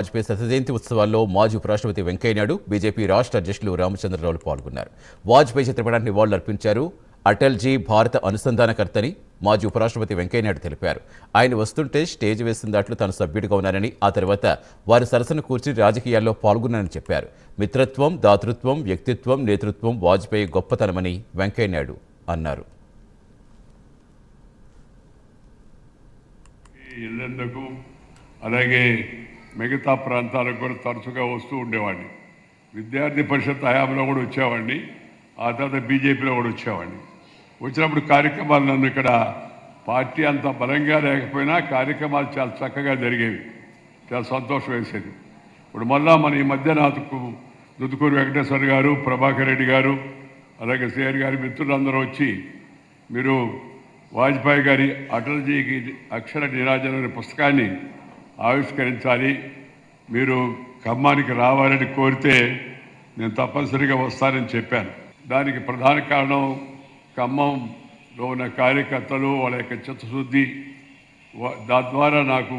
వాజ్పేయి శత జయంతి ఉత్సవాల్లో మాజీ ఉపరాష్ట్రపతి వెంకయ్యనాయుడు బీజేపీ రాష్ట్ర అధ్యక్షులు రామచంద్రరావు పాల్గొన్నారు. వాజ్పేయి చిత్రపటానికి నివాళులర్పించారు. అటల్జీ భారత అనుసంధానకర్తని మాజీ ఉపరాష్ట్రపతి వెంకయ్యనాయుడు తెలిపారు. ఆయన వస్తుంటే స్టేజ్ వేసిన దాంట్లో తాను సభ్యుడిగా ఉన్నానని, ఆ తర్వాత వారి సరసన కూర్చి రాజకీయాల్లో పాల్గొన్నానని చెప్పారు. మిత్రత్వం, దాతృత్వం, వ్యక్తిత్వం, నేతృత్వం వాజ్పేయి గొప్పతనమని వెంకయ్యనాయుడు అన్నారు. అలాగే మిగతా ప్రాంతాలకు కూడా తరచుగా వస్తూ ఉండేవాడిని. విద్యార్థి పరిషత్ హయాంలో కూడా వచ్చేవాడిని. ఆ తర్వాత బీజేపీలో కూడా వచ్చేవాడిని. వచ్చినప్పుడు కార్యక్రమాలు నన్ను ఇక్కడ పార్టీ అంత బలంగా లేకపోయినా కార్యక్రమాలు చాలా చక్కగా జరిగేవి. చాలా సంతోషం వేసేది. ఇప్పుడు మళ్ళా మన ఈ మధ్య నాకు దుద్దుకూరు వెంకటేశ్వర గారు, ప్రభాకర్ రెడ్డి గారు, అలాగే సిఆర్ గారి మిత్రులందరూ వచ్చి మీరు వాజ్పేయి గారి అటల్జీకి అక్షర నీరాజన అనే పుస్తకాన్ని ఆవిష్కరించాలి, మీరు ఖమ్మానికి రావాలని కోరితే నేను తప్పనిసరిగా వస్తానని చెప్పాను. దానికి ప్రధాన కారణం ఖమ్మంలో ఉన్న కార్యకర్తలు వాళ్ళ యొక్క చిత్తశుద్ధి. దాని ద్వారా నాకు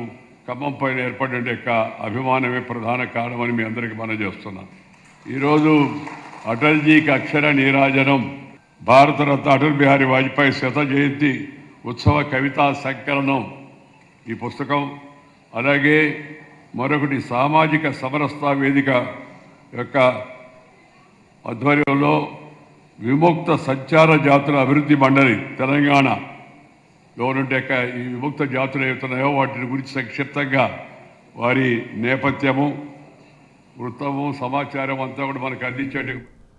ఖమ్మం పైన ఏర్పడిన యొక్క అభిమానమే ప్రధాన కారణమని మీ అందరికీ మనం చేస్తున్నాను. ఈరోజు అటల్జీకి అక్షర నీరాజనం భారతరత్న అటల్ బిహారీ వాజ్పేయి శత జయంతి ఉత్సవ కవితా సంకలనం ఈ పుస్తకం. అలాగే మరొకటి సామాజిక సమరసతా వేదిక యొక్క ఆధ్వర్యంలో విముక్త సంచార జాతుల అభివృద్ధి మండలి తెలంగాణలో ఉండే ఈ విముక్త జాతులు ఏవైతున్నాయో వాటి గురించి సంక్షిప్తంగా వారి నేపథ్యము, వృత్తము, సమాచారం అంతా కూడా మనకు అందించేట